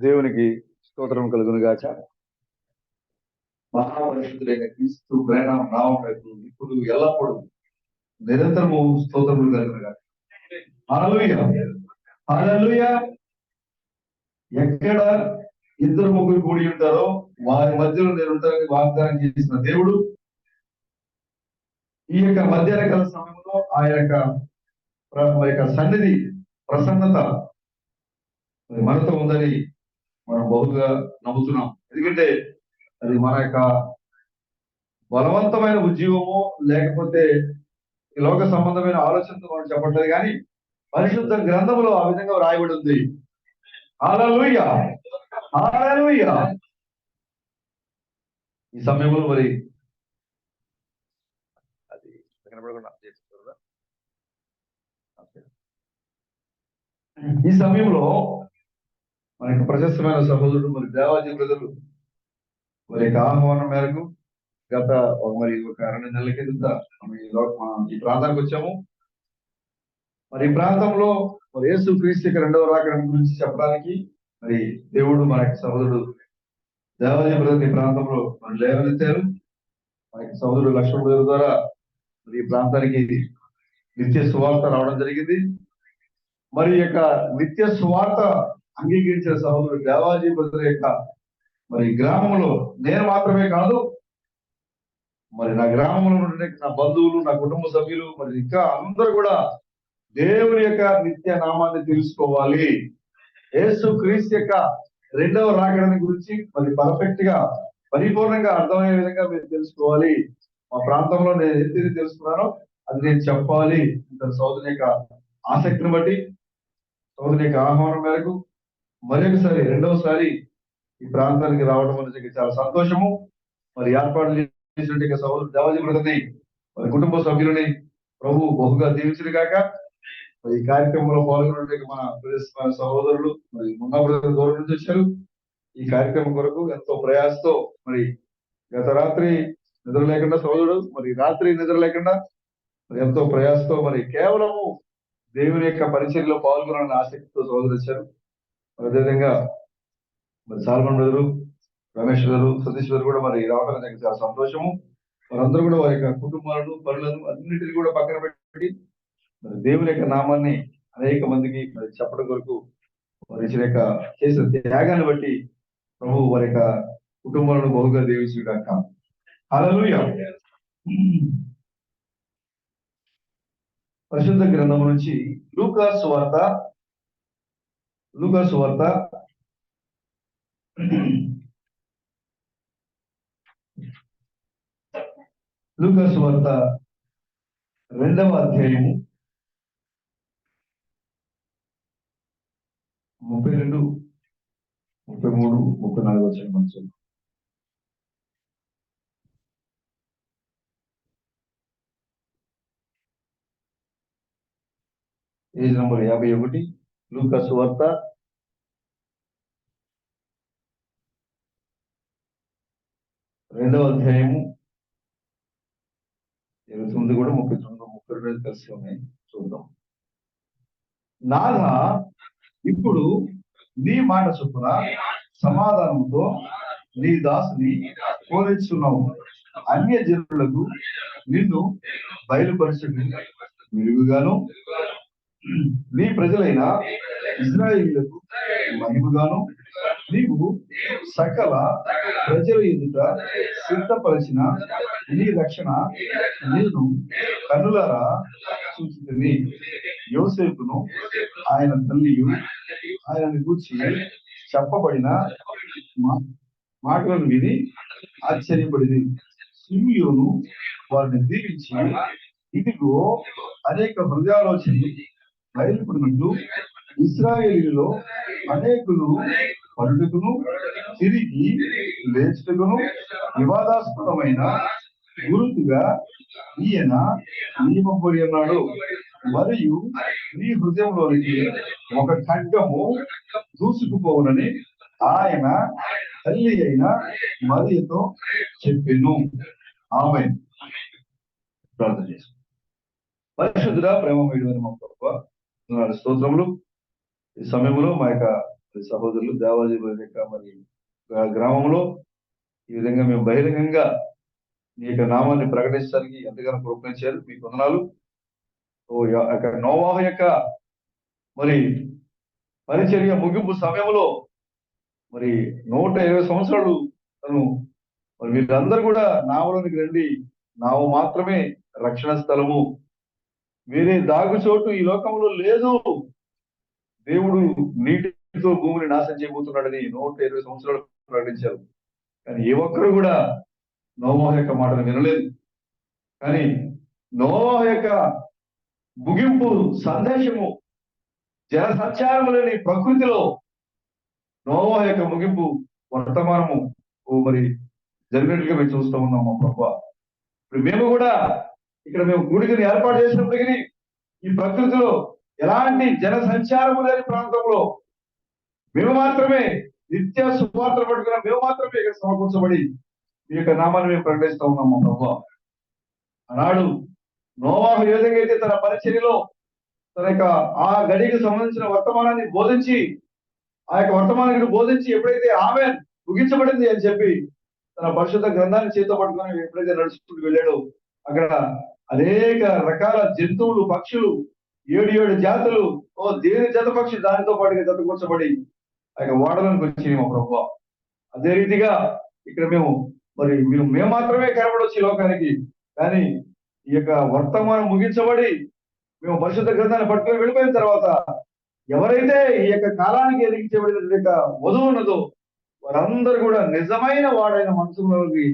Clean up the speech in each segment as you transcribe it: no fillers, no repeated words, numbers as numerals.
దేవునికి స్తోత్రం కలుగును గాక. మహాపరిశుద్ధులైన క్రీస్తు ప్రేమ నామమునకు ఇప్పుడు ఎల్లప్పుడూ నిరంతరము స్తోత్రములు కలుగును గాక. హల్లెలూయా, హల్లెలూయా. ఎక్కడ ఇద్దరు ముగ్గురు కూడి ఉంటారో వారి మధ్యలో నేను ఉంటానని వాగ్దానం చేసిన దేవుడు ఈ యొక్క మధ్యాహ్న కాల సమయంలో ఆ యొక్క సన్నిధి ప్రసన్నత మనతో ఉందని మనం బహుగా నమ్ముతున్నాం. ఎందుకంటే అది మన యొక్క బలవంతమైన ఉద్యోగము లేకపోతే ఈ లోక సంబంధమైన ఆలోచనతో మనం చెప్పట్లేదు, కానీ పరిశుద్ధ గ్రంథంలో ఆ విధంగా రాయబడి ఉంది. హల్లెలూయా, హల్లెలూయా. ఈ సమయంలో మరి అది కనబడకుండా చేస్తుందా? ఈ సమయంలో మనకి ప్రశస్తమైన సహోదరుడు మరి దేవాజీ బ్రదరు మరి ఆహ్వానం మేరకు గత ఒక 2 నెలల కింద ఈ ప్రాంతానికి వచ్చాము. మరి ఈ ప్రాంతంలో మరి యేసు క్రీస్తు రెండవ రాకడ గురించి చెప్పడానికి మరి దేవుడు మన సహోదరుడు దేవాజీ బ్రదర్ ఈ ప్రాంతంలో మరి లేవనెత్తారు. మనకి సహోదరుడు లక్ష్మణ్ బ్రదర్ ద్వారా మరి ఈ ప్రాంతానికి నిత్య సువార్త రావడం జరిగింది. మరి యొక్క నిత్య సువార్త అంగీకరించిన సహోదరుడు దేవాజీ బ్రదర్ యొక్క మరి గ్రామంలో నేను మాత్రమే కాదు, మరి నా గ్రామంలో ఉండే నా బంధువులు, నా కుటుంబ సభ్యులు, మరి ఇంకా అందరూ కూడా దేవుని యొక్క నిత్య నామాన్ని తెలుసుకోవాలి. యేసు క్రీస్తు యొక్క రెండవ రాకడని గురించి మరి పర్ఫెక్ట్ గా పరిపూర్ణంగా అర్థమయ్యే విధంగా మీరు తెలుసుకోవాలి. మా ప్రాంతంలో నేను ఏది తెలుసుకున్నానో అది నేను చెప్పాలి. సోదరుని యొక్క ఆసక్తిని బట్టి, సోదరుని యొక్క ఆహ్వానం మేరకు మరొకసారి రెండవసారి ఈ ప్రాంతానికి రావడం అనేది చాలా సంతోషము. మరి ఏర్పాటు చేసినట్టు సహోదరుడు దేవాజీ బ్రదర్ని మరి కుటుంబ సభ్యులని ప్రభు బహుగా దీవించిన కాక ఈ కార్యక్రమంలో పాల్గొనే మన సహోదరులు మరి మున్నా బ్రదర్ దూరం నుంచి వచ్చారు. ఈ కార్యక్రమం కొరకు ఎంతో ప్రయాసతో మరి గత రాత్రి నిద్ర లేకుండా సహోదరుడు మరి రాత్రి నిద్ర లేకుండా మరి ఎంతో ప్రయాసతో మరి కేవలము దేవుని యొక్క పరిచర్యలో పాల్గొనాలని ఆసక్తితో సహోదరులు వచ్చారు. అదేవిధంగా మరి సాల్మన్ బ్రదరు, రమేష్ గారు, సతీష్ గారు కూడా మరి రావడం నాకు చాలా సంతోషము. వారందరూ కూడా వారి యొక్క కుటుంబాలను, పనులను అన్నింటినీ కూడా పక్కన పెట్టి మరి దేవుని యొక్క నామాన్ని అనేక మందికి మరి చెప్పడం కొరకు వారి యొక్క చేసిన త్యాగాన్ని బట్టి ప్రభు వారి యొక్క కుటుంబాలను బహుగా దీవించుగాక. హల్లెలూయా. పరిశుద్ధ గ్రంథం నుంచి లూకా సువార్త 2వ అధ్యాయము 32, 33, 34 వచ్చిన మనసు. పేజ్ నంబర్ 51, లూకా సువార్త 2వ అధ్యాయము 29 కూడా 39, 32 కలిసి ఉన్నాయి. చూద్దాం. నాథా, ఇప్పుడు నీ మాట చొప్పున సమాధానంతో నీ దాసుని పోనిస్తున్నావు. అన్య జనులకు నిన్ను బయలుపరచుకు వెలుగుగాను, నీ ప్రజలైన ఇశ్రాయేలీయులకు మహిమగాను నీవు సకల ప్రజల ఎదుట సిద్ధపరిచిన నీ రక్షణ నేను కన్నులారా చూచితిని. యోసేపును ఆయన తల్లియు ఆయనను గూర్చి చెప్పబడిన మాటలను విని ఆశ్చర్యపడింది. సిమియోను వారిని దీవించి, ఇదిగో అనేక హృదయాలోచనలు బయలుపడినట్లు ఇశ్రాయేలీయులలో అనేకులు పరుడుకును తిరిగి లేచుటకును వివాదాస్పదమైన గురుతుగా ఈయన నియమబడి ఉన్నాడు. మరియు నీ హృదయంలోనికి ఒక ఖడ్గము దూసుకుపోవునని ఆయన తల్లి అయిన మరియతో చెప్పెను. ఆమేన్. ప్రార్థన చేసు. పరిశుద్ధుడా, ప్రేమ మీడిన మా ప్రభువా, స్తోత్రములు. ఈ సమయంలో మా యొక్క సహోదరులు దేవాజీ యొక్క మరి గ్రామంలో ఈ విధంగా మేము బహిరంగంగా మీ యొక్క నామాన్ని ప్రకటించడానికి ఎంతగానో ప్రోత్సహించారు. మీకు వందనాలు. నోవాహు యొక్క మరి పరిచర్య ముగింపు సమయంలో మరి 120 సంవత్సరాలు తను మరి వీళ్ళందరూ కూడా నావలోనికి రండి, నావ మాత్రమే రక్షణ స్థలము, వేరే దాగుచోటు ఈ లోకంలో లేదు, దేవుడు నీటితో భూమిని నాశనం చేయబోతున్నాడని 120 సంవత్సరాలు ప్రకటించారు. కానీ ఏ ఒక్కరు కూడా నోవాహు యొక్క మాటను వినలేదు. కానీ నోవాహు యొక్క ముగింపు సందేశము జన సంచారము లేని ప్రకృతిలో నోవాహు యొక్క ముగింపు వర్తమానము మరి జరిగినట్లుగా మేము చూస్తూ ఉన్నాం. మా ప్రభువా, ఇప్పుడు మేము కూడా ఇక్కడ మేము గుడిని ఏర్పాటు చేసినప్పటికీ ఈ ప్రకృతిలో ఎలాంటి జన సంచారము లేని ప్రాంతంలో మేము మాత్రమే నిత్య సువార్త పట్టుకున్న మేము మాత్రమే ఇక్కడ సమకూర్చబడి ఈ యొక్క నామాన్ని మేము ప్రకటిస్తూ ఉన్నాం. మా ప్రభువా, ఆనాడు నోవాహు ఏ విధంగా అయితే తన పరిచర్యలో తన యొక్క ఆ గడికి సంబంధించిన వర్తమానాన్ని బోధించి ఆ యొక్క వర్తమానాన్ని బోధించి ఎప్పుడైతే ఆమె ముగించబడింది అని చెప్పి తన పరిశుద్ధ గ్రంథాన్ని చేతితో పట్టుకొని ఎప్పుడైతే నడుచుకుంటూ వెళ్ళాడో అక్కడ అనేక రకాల జంతువులు, పక్షులు, 7 జాతులు, దేని జత పక్షి దానితో పాటుగా జతకూర్చబడి ఆ యొక్క ఓడలకు వచ్చినాయి. మా ప్రభువా, అదే రీతిగా ఇక్కడ మేము మాత్రమే కనబడవచ్చు ఈ లోకానికి. కానీ ఈ యొక్క వర్తమానం ముగించబడి మేము పరిశుద్ధ గ్రంథాన్ని పట్టుకొని వెళ్ళిపోయిన తర్వాత ఎవరైతే ఈ యొక్క కాలానికి ఎదిగించబడిన యొక్క వధువు ఉన్నదో వారందరూ కూడా నిజమైన వాడైన మనసులోకి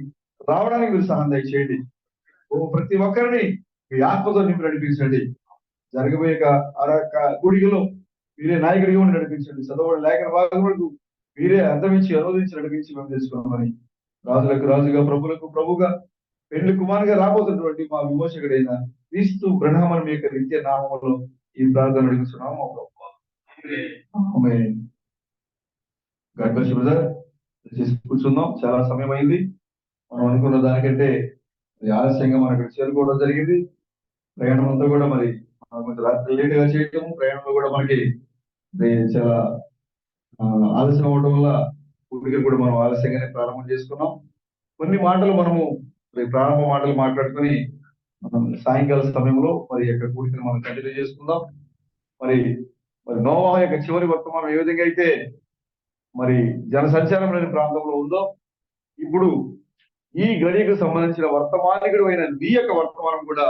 రావడానికి మీరు సహాయం దయచేయండి. ప్రతి ఒక్కరిని మీ ఆత్మతో నింపి నడిపించండి. జరగబోయే గుడిలో మీరే నాయకుడిగా ఉండి నడిపించండి. చదవబడి లేఖన భాగములకు మీరే అర్థమించి అనువదించి నడిపించి మేము తెలుసుకున్నామని రాజులకు రాజుగా ప్రభులకు ప్రభుగా పెళ్లి కుమారుగా రాబోతున్నటువంటి మా విమోచకుడైన క్రీస్తు బ్రహ్మణ మీ యొక్క నిత్య నామంలో ఈ ప్రార్థన అడుగుతున్నాము. కూర్చుందాం. చాలా సమయం అయింది. మనం అనుకున్న దానికంటే ఆలస్యంగా మనకి చేరుకోవడం జరిగింది. ప్రయాణం అంతా కూడా మరి రాత్రి లేటుగా చేయటము, ప్రయాణంలో కూడా మనకి చాలా ఆలస్యం అవడం వల్ల పూర్తిగా కూడా మనం ఆలస్యంగానే ప్రారంభం చేసుకున్నాం. కొన్ని మాటలు మనము ప్రారంభ మాటలు మాట్లాడుకొని సాయంకాల సమయంలో మరి యొక్క కూడికను మనం కంటిన్యూ చేసుకుందాం. మరి నోవాహు యొక్క చివరి వర్తమానం ఏ విధంగా అయితే మరి జన సంచారం లేని ప్రాంతంలో ఉందో, ఇప్పుడు ఈ గడియకు సంబంధించిన వర్తమానికుడు అయిన నీ యొక్క వర్తమానం కూడా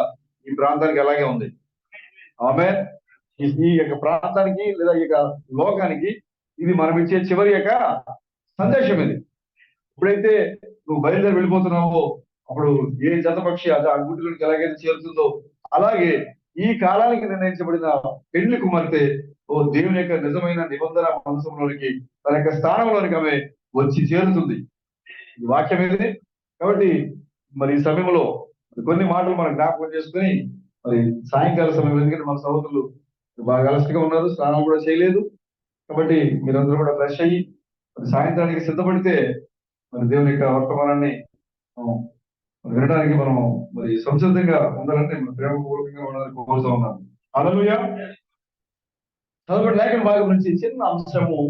ఈ ప్రాంతానికి అలాగే ఉంది. ఆమె ఈ యొక్క ప్రాంతానికి లేదా ఈ యొక్క లోకానికి ఇది మనం ఇచ్చే చివరి యొక్క సందేశం. ఇది ఎప్పుడైతే నువ్వు బయలుదేరి వెళ్ళిపోతున్నావో అప్పుడు ఏ జతపక్షి అది ఆ గుడిలోకి ఎలాగైతే చేరుతుందో అలాగే ఈ కాలానికి నిర్ణయించబడిన పెళ్లి కుమార్తె దేవుని యొక్క నిజమైన నిబంధన మనసులోనికి తన యొక్క స్థానంలోనికి ఆమె వచ్చి చేరుతుంది. ఈ వాక్యం ఏది కాబట్టి మరి ఈ సమయంలో కొన్ని మాటలు మనం జ్ఞాపకం చేసుకుని మరి సాయంకాల సమయం, ఎందుకంటే మన సహోదరులు బాగా అలసటగా ఉన్నారు, స్నానం కూడా చేయలేదు. కాబట్టి మీరందరూ కూడా ఫ్రెష్ అయ్యి మరి సాయంత్రానికి సిద్ధపడితే మరి దేవుని యొక్క వర్తమానాన్ని వినడానికి మనం మరి సంసిద్ధంగా ఉండాలంటే ప్రేమపూర్వకంగా ఉండాలని కోరుతూ ఉన్నాను. హల్లెలూయా. చదవబడిన లేఖన భాగం నుంచి చిన్న అంశము,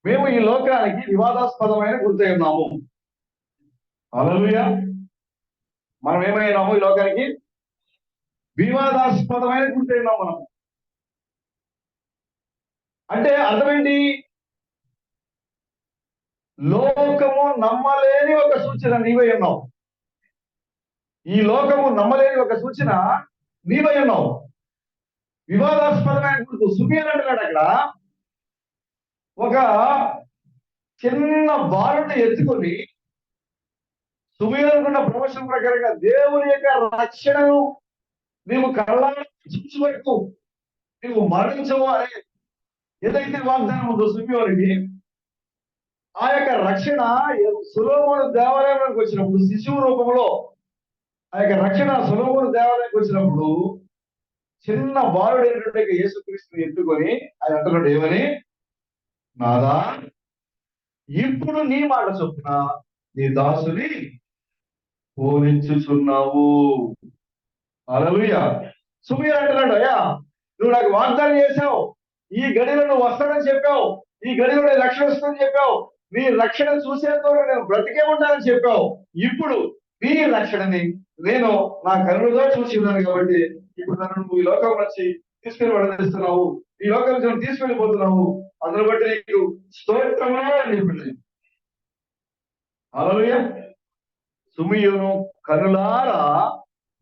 మేము ఈ లోకానికి వివాదాస్పదమైన గుర్తై ఉన్నాము. హల్లెలూయా. మనం ఏమైనాము? ఈ లోకానికి వివాదాస్పదమైన గుర్తై ఉన్నాం. మనం అంటే అర్థమేంటి? లోకము నమ్మలేని ఒక సూచన నీవై ఉన్నావు. ఈ లోకము నమ్మలేని ఒక సూచన నీవై ఉన్నావు. వివాదాస్పదమైన గుర్తు. సుమేర్ అంటున్నాడు అక్కడ, ఒక చిన్న బాలుని ఎత్తుకొని సుమేరుకున్న ప్రవచనం ప్రకారంగా దేవుని యొక్క రక్షణను నీవు కళ్ళారా చూసి వరకు నీవు మరణించవు అని ఏదైతే వాగ్దానం ఉందో సుమేరుకి, ఆ యొక్క రక్షణ సొలొమోను దేవాలయానికి వచ్చినప్పుడు శిశువు రూపంలో ఆ యొక్క రక్షణ సొలొమోను దేవాలయానికి వచ్చినప్పుడు చిన్న బాలుడైనటువంటి యేసుక్రీస్తుని ఎత్తుకొని ఆయన అంటున్నాడు ఏమని, నాదా ఇప్పుడు నీ మాట చొప్పున నీ దాసుని పోనిచ్చుచున్నావు. హల్లెలూయా. సుమేరు అంటున్నాడు, అయ్యా నువ్వు నాకు వాగ్దానం చేశావు, ఈ గడిలో నువ్వు వస్తానని చెప్పావు, ఈ గడిలో రక్షణ వస్తుందని చెప్పావు. నీ రక్షణ చూసేంత నేను బ్రతికే ఉంటానని చెప్పావు. ఇప్పుడు నీ రక్షణని నేను నా కనులతో చూసి ఉన్నాను కాబట్టి ఇప్పుడు నన్ను నువ్వు ఈ లోకం నుంచి తీసుకెళ్ళి పడేస్తున్నావు, ఈ లోకం నుంచి తీసుకెళ్ళిపోతున్నావు. అందును బట్టి నీకు స్తోత్రము అని చెప్పింది. హల్లెలూయా. సుమియోను కనులారా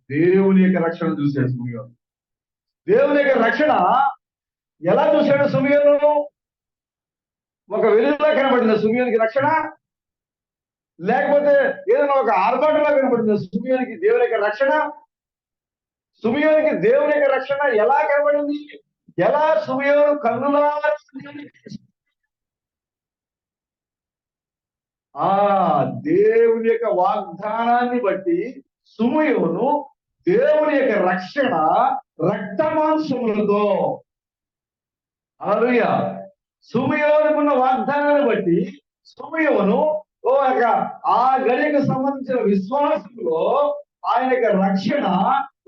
దేవుని యొక్క రక్షణ చూశాడు. సుమియోను దేవుని యొక్క రక్షణ ఎలా చూశాడు? సుమియోను ఒక వెలుగులా కనబడింది సుమియోనికి రక్షణ, లేకపోతే ఏదైనా ఒక ఆర్భాటంలా కనబడింది సుమియోనికి దేవుని యొక్క రక్షణ? సుమియోనికి దేవుని యొక్క రక్షణ ఎలా కనబడింది? ఎలా సుమియోను కన్నులారా ఆ దేవుని యొక్క వాగ్దానాన్ని బట్టి సుమియోను దేవుని యొక్క రక్షణ రక్త మాంసములతో, హల్లెలూయా, సుమియోనుకున్న వాగ్దానాన్ని బట్టి సుమియోను ఆ గడికి సంబంధించిన విశ్వాసంలో ఆయన యొక్క రక్షణ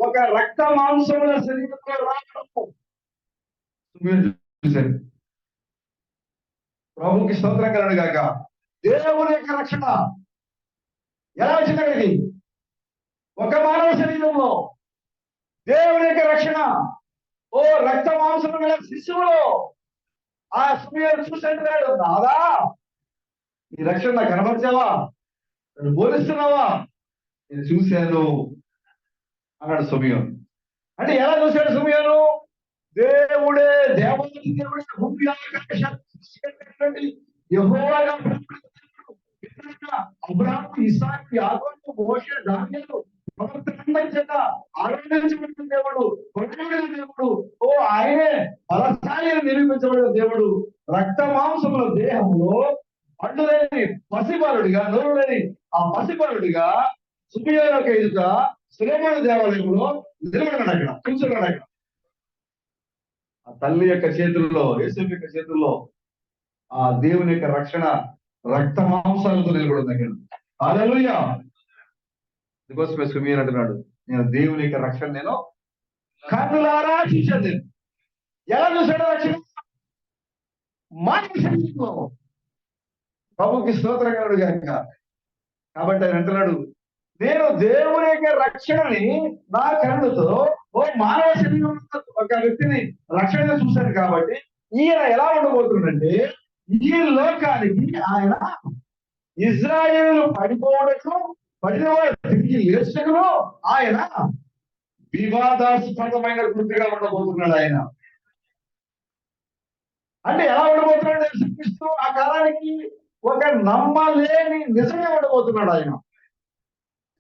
ఒక రక్త మాంసముల శరీరంలో రావడం ప్రభుకి స్తోత్రం కలడు గాక. దేవుని యొక్క రక్షణ ఎలా వచ్చింది? ఒక మానవ శరీరంలో దేవుని యొక్క రక్షణ రక్త మాంసము గల శిశువులో ఆ సుమియోను చూసంటున్నాడు, నాదా ఈ రక్షణ నాకు కనబరిచావా, నన్ను బోధిస్తున్నావా? నేను చూశాను అన్నాడు సుమియోను. అంటే ఎలా చూశాడు సుమియోను? దేవుడే దేవాది దేవుడే భూమి ఆకాశాన్ని యెహోవాగా అబ్రాహాము, ఇస్సాకు, యాకోబు, మోషే, దానియేలు ప్రవక్తలందరి చేత ఆరాధించబడిన దేవుడు, కొనబడిన దేవుడు, ఆయనే బలశాలిని నిరూపించబడిన దేవుడు. రక్త మాంసముల దేహంలో పండులేని పసిబాలుడిగా, నోరులేని ఆ పసిబాలుడిగా సుమియోను ఎదుట సులెమాను దేవాలయంలో నిలబడినాడు. అక్కడ కూర్చున్నాడు. అక్కడ ఆ తల్లి యొక్క చేతుల్లో, యేసు యొక్క చేతుల్లో ఆ దేవుని యొక్క రక్షణ రక్త మాంసాలతో నిలబడి దగ్గర. హల్లెలూయా. అందుకోసమే సుమియోను అంటున్నాడు, నేను దేవుని యొక్క రక్షణ నేను కన్నులారా చూశాను. నేను ఎలా చూశాడు రక్షణ? మానవ శరీరంలో. ప్రభుకి స్తోత్రగాడు గాక. కాబట్టి ఆయన అంటున్నాడు, నేను దేవుని యొక్క రక్షణని నా కన్నుతో మానవ శరీరం ఒక వ్యక్తిని రక్షణ చూశాను కాబట్టి ఈయన ఎలా ఉండబోతుందంటే, ఈ లోకానికి ఆయన ఇజ్రాయేలు పడిపోవడకు, పడిన వాడు తిరిగి లేచకును ఆయన వివాదాస్పదమైన గుర్తుగా ఉండబోతున్నాడు. ఆయన అంటే ఎలా ఉండబోతున్నాడు? చూపిస్తూ ఆ కాలానికి ఒక నమ్మలేని నిజంగా ఉండబోతున్నాడు ఆయన.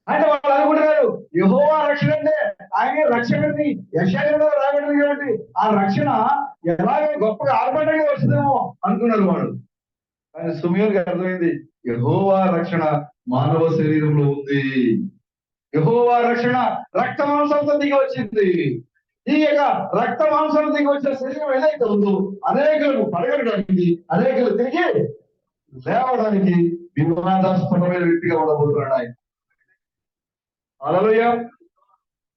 అంటే వాళ్ళు అనుకుంటున్నారు యెహోవా రక్షణ అంటే ఆయన రక్షణని యెషయాలో రాబడింది కాబట్టి ఆ రక్షణ ఎలాగో గొప్పగా ఆర్భటంగా వస్తుందేమో అనుకున్నారు వాళ్ళు. కానీ సుమియోనుకి అర్థమైంది, యెహోవా రక్షణ మానవ శరీరంలో ఉంది. యెహోవా రక్షణ రక్త మాంసంతో దిగి వచ్చింది. ఈ యొక్క రక్త మాంసం దిగి వచ్చిన శరీరం ఏదైతే ఉందో అనేకులకు పడగడానికి, అనేకులు తిరిగి లేవడానికి వివాదాస్పదమైన వ్యక్తిగా ఉండబోతున్నాడు ఆయన. హల్లెలూయా.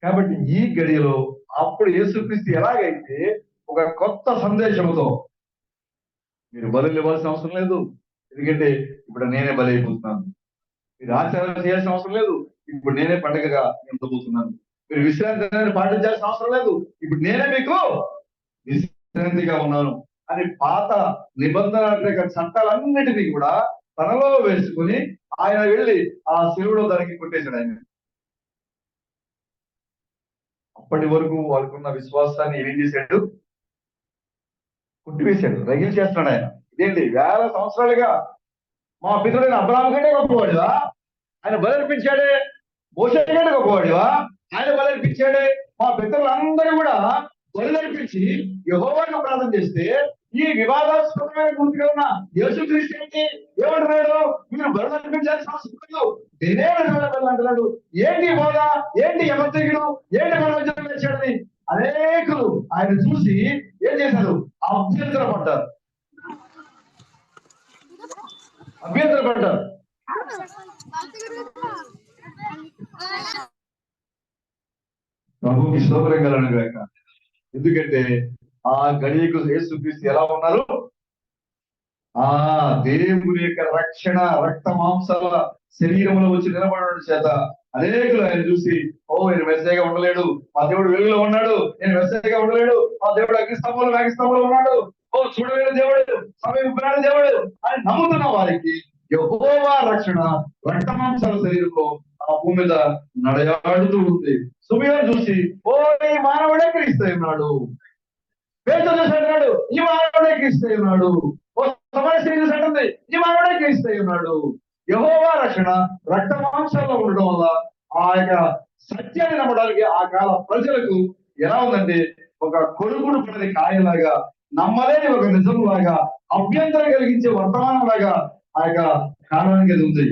కాబట్టి ఈ గడియలో అప్పుడు యేసుక్రీస్తు ఎలాగైతే ఒక కొత్త సందేశంతో, మీరు బలులు ఇవ్వాల్సిన అవసరం లేదు, ఎందుకంటే ఇప్పుడు నేనే బలి అయిపోతున్నాను. మీరు ఆచారం చేయాల్సిన అవసరం లేదు, ఇప్పుడు నేనే పండుగగా ఎంతబోతున్నాను. మీరు విశ్రాంతి పాటించాల్సిన అవసరం లేదు, ఇప్పుడు నేనే మీకు విశ్రాంతిగా ఉన్నాను అని పాత నిబంధన చట్టాలన్నిటినీ కూడా తనలో వేసుకుని ఆయన వెళ్ళి ఆ శిలువలో దానికి కొట్టేశాడు. ఆయన అప్పటి వరకు వాళ్ళకున్న విశ్వాసాన్ని ఏం చేశాడు? కొట్టివేశాడు, రగిలి చేస్తున్నాడు. ఆయన ఇదేంటి, వేల సంవత్సరాలుగా మా పితరుడైన అబ్రాహాము కంటే గొప్పవాడివా? ఆయన బలర్పించాడే. మోషే కంటే గొప్పవాడివా? ఆయన బలర్పించాడే. మా పితరులందరూ కూడా బలర్పించి యెహోవాను ప్రార్థన చేస్తే ఈ వివాదాస్పదమైన గుర్తుగా ఉన్న యేసుక్రీస్తు ఏంటి ఏమంటున్నాడు? మీరు బలర్పించాల్సిన అవసరం లేదు, నేనే అంటున్నాడు. ఏంటి బోధ, ఏంటి యమత్రికుడు, ఏంటి బలవంతం చేశాడని అనేకులు ఆయన చూసి ఏం చేశారు? అభ్యంతరపడ్డారు. ప్రభుకి స్తోత్రం కలుగును గాక. ఎందుకంటే ఆ గడియకు యేసుక్రీస్తు ఎలా ఉన్నారు? ఆ దేవుని యొక్క రక్షణ రక్త మాంసాల శరీరంలో వచ్చి నిలబడడం చేత అనేకులు ఆయన చూసి, ఓ ఈయన మెస్సయ్యగా ఉండలేడు, మా దేవుడు వెలుగులో ఉన్నాడు, నేను మెస్సయ్యగా ఉండలేడు, మా దేవుడు అగ్నిస్తంభంలో మేఘస్తంభంలో ఉన్నాడు, ఓ చూడలేని దేవుడు, సమీపరాని దేవుడు అని నమ్ముతున్న వారికి యెహోవా రక్షణ రక్త మాంసాల శరీరంలో ఆ భూమి మీద నడయాడుతూ ఉంది. సుమయోను చూసి, ఓ ఈ మానవుడే క్రీస్తు ఉన్నాడు, పేతురు చూసాడు, ఈ మానవుడే క్రీస్తు ఉన్నాడు, ఓ సమరస్త్రీ చూసాడు, ఈ మానవుడే క్రీస్తు ఉన్నాడు. యెహోవా రక్షణ రక్త మాంసాల్లో ఉండడం వల్ల ఆ యొక్క సత్యాన్ని నమ్మడానికి ఆ కాల ప్రజలకు ఎలా ఉందంటే, ఒక కొడుకుడు పడని కాయలాగా, నమ్మలేని ఒక నిజంలాగా, అభ్యంతరం కలిగించే వర్తమానం లాగా ఆ యొక్క కాలానికి అది ఉంది.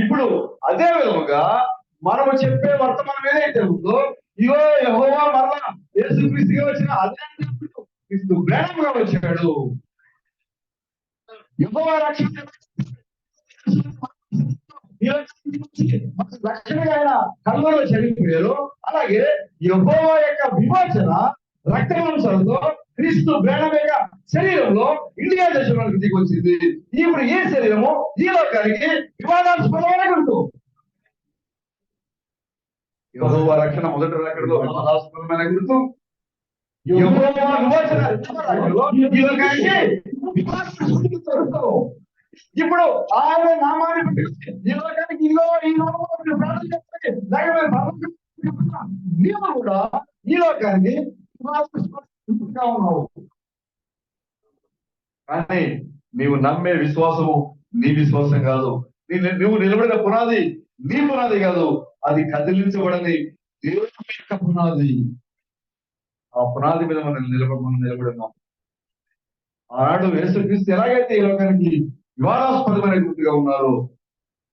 ఇప్పుడు అదే విధముగా మనము చెప్పే వర్తమానం ఏదైతే ఉందో, ఇగో యెహోవా మరలా యేసుక్రీస్తుగా వచ్చిన అదే క్రీస్తు బ్రాండ్గా వచ్చాడు. యెహోవా రక్షణ రక్షణగా ఆయన కల్వరిలో చనిపోయారు. అలాగే యెహోవా యొక్క విమోచన రక్త మాంసాలతో క్రీస్తు బ్రాండ్ యొక్క శరీరంలో ఇండియా దేశంలోకి దిగి వచ్చింది. ఇప్పుడు ఈ శరీరము ఈ లోకానికి వివాదాస్పదమైన గుర్తు. యెహోవా రక్షణ మొదటి రక్షణలో వివాదాస్పదమైన గుర్తు, యెహోవా విమోచన ఈ లోకానికి వివాదాస్పదమైన గుర్తు. ఇప్పుడు ఆయన నామాన్ని ఈ లోకానికి ఇదిగో ఈ నామాన్ని ప్రార్థన చేస్తే నీవు కూడా ఈ లోకానికి వివాదాస్పదంగా ఉన్నావు. కానీ నీవు నమ్మే విశ్వాసము నీ విశ్వాసం కాదు, నువ్వు నిలబడిన పునాది నీ పునాది కాదు, అది కదిలించబడని దేవుని యొక్క పునాది. ఆ పునాది మీద మనం నిలబడినాం. ఆనాడు యేసుక్రీస్తు ఎలాగైతే ఈ లోకానికి వివాదాస్పదమైన గుర్తుగా ఉన్నారు,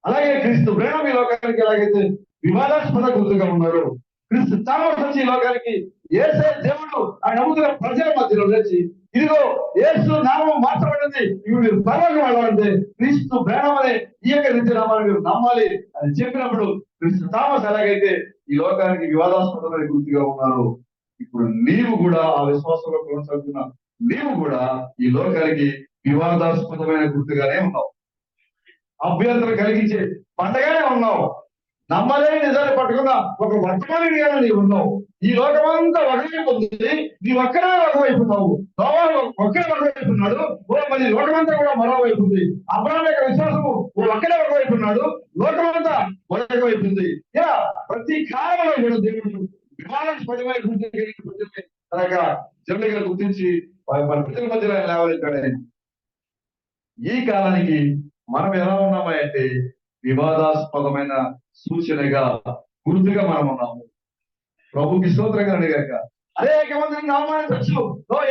అలాగే క్రీస్తు ప్రేమ ఈ లోకానికి ఎలాగైతే వివాదాస్పద గుర్తుగా ఉన్నారు, క్రీస్తు తామస్ వచ్చి ఈ లోకానికి యేసే దేవుడు ఆ నమ్ముతున్న ప్రజల మధ్యలో లేచి, ఇదిగో యేసు నామం మార్చబడింది, ఇవి మీరు పరలోకం వెళ్ళాలంటే క్రీస్తు ప్రేమ అనే ఈ యొక్క నిత్య నామాన్ని మీరు నమ్మాలి అని చెప్పినప్పుడు క్రీస్తు తామస్ ఎలాగైతే ఈ లోకానికి వివాదాస్పదమైన గుర్తుగా ఉన్నారు, ఇప్పుడు నీవు కూడా ఆ విశ్వాసంలో కొనసాగుతున్న నీవు కూడా ఈ లోకానికి వివాదాస్పదమైన గుర్తుగానే ఉన్నావు, అభ్యంతరం కలిగించే పండగానే ఉన్నావు, నమ్మలేని నిజాన్ని పట్టుకున్న ఒక వర్తమానిగానే నీవు ఉన్నావు. ఈ లోకమంతా ఒకవైపు ఉంది, నీ ఒక్కడే ఒకవైపు ఉన్నావు, ఒక్కడే ఒకవైపు ఉన్నాడు, మరి లోకమంతా కూడా మరోవైపు ఉంది. అబ్రాహాం యొక్క విశ్వాసము ఒక్కడే ఒకవైపు ఉన్నాడు, లోకమంతా మరొక వైపు ఉంది. ఇలా ప్రతి కాలంలో కూడా దేవుడు వివాదాస్పదమైన గుర్తు తన యొక్క జనులుగా గుర్తించి మన ప్రజల మధ్యలో లేవలేస్తాడు. ఈ కాలానికి మనం ఎలా ఉన్నామా అంటే వివాదాస్పదమైన సూచనగా గుర్తుగా మనం ఉన్నాము. ప్రభుకి స్తోత్రంగా అడిగాక అనేక మందిని అవమానించవచ్చు.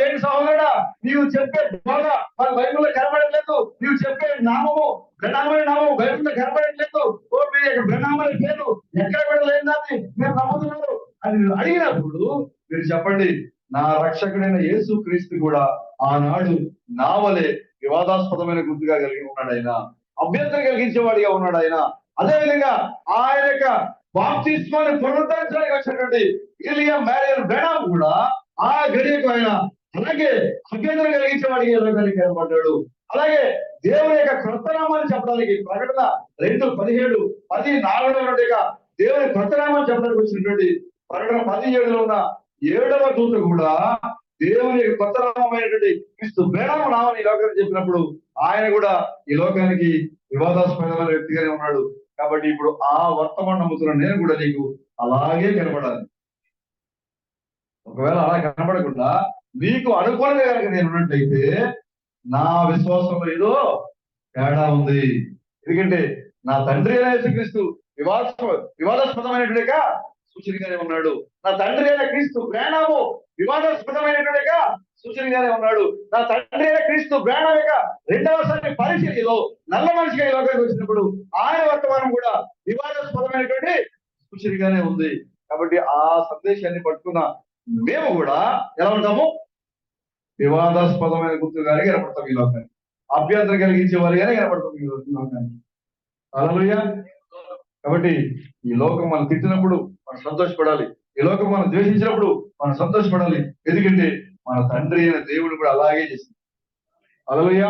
ఏంటి సహోదరుడా, నీవు చెప్పే బోధ మన బైబిల్లో కనబడట్లేదు, నీవు చెప్పే నామము బ్రహ్మామని నామము బైబిల్లో కనబడట్లేదు, మీ యొక్క బ్రహ్మామని పేరు ఎక్కడ కూడా లేదని మీరు నమ్ముతున్నారు అని అడిగినప్పుడు మీరు చెప్పండి, నా రక్షకుడైన యేసు క్రీస్తు కూడా ఆనాడు నా వలె వివాదాస్పదమైన గుర్తుగా కలిగి ఉన్నాడు ఆయన, అభ్యంతరం కలిగించేవాడిగా ఉన్నాడు ఆయన. అదేవిధంగా ఆయన యొక్క బాప్తిస్మాన్ని పునరుద్ధరించడానికి వచ్చినటువంటి విలియం మ్యారియన్ బ్రెనామ్ కూడా ఆ గడియకు ఆయన అలాగే అభ్యంతరం కలిగించేవాడిగా కనబడ్డాడు. అలాగే దేవుని యొక్క క్రొత్త నామాన్ని చెప్పడానికి ప్రకటన 2:17 14 దేవుని క్రొత్త నామాన్ని చెప్పడానికి వచ్చినటువంటి ప్రకటన 17లో ఉన్న 7వ దూత కూడా దేవుని యొక్క కొత్త నామైనటువంటి క్రీస్తు బ్రెనామ్ నామని ఈ లోకానికి చెప్పినప్పుడు ఆయన కూడా ఈ లోకానికి వివాదాస్పదమైన వ్యక్తిగానే ఉన్నాడు. కాబట్టి ఇప్పుడు ఆ వర్తమానం నమ్ముతున్న నేను కూడా నీకు అలాగే కనబడాలి. ఒకవేళ అలా కనబడకుండా నీకు అనుకూలంగా కనుక నేను ఉన్నట్టయితే నా విశ్వాసంలో ఏదో తేడా ఉంది. ఎందుకంటే నా తండ్రి అయిన యేసుక్రీస్తు వివాదాస్పదమైనట్టుగా సూచనగానే ఉన్నాడు, నా తండ్రి అయిన క్రీస్తు బ్రెనాము వివాదాస్పదమైనట్టుగా సూచనగానే ఉన్నాడు, నా తండ్రి అయిన క్రీస్తు బ్రెనాము యొక్క రెండవసారి పరిచర్యలో నల్ల మనిషిగా ఈ లోకానికి వచ్చినప్పుడు ఆయన వర్తమానం కూడా వివాదాస్పదమైనటువంటి సూచనగానే ఉంది. కాబట్టి ఆ సందేశాన్ని పట్టుకున్న మేము కూడా ఎలా ఉంటాము, వివాదాస్పదమైన గుర్తుగానే కనపడతాం ఈ లోకానికి, అభ్యంతరం కలిగించే వారిగానే కనపడతాం ఈ లోకానికి. హల్లెలూయా. కాబట్టి ఈ లోకం మనం తిట్టినప్పుడు మనం సంతోషపడాలి, ఈ లోకం మనం ద్వేషించినప్పుడు మనం సంతోషపడాలి. ఎందుకంటే మన తండ్రి అయిన దేవుడు కూడా అలాగే చేసింది. హల్లెలూయా.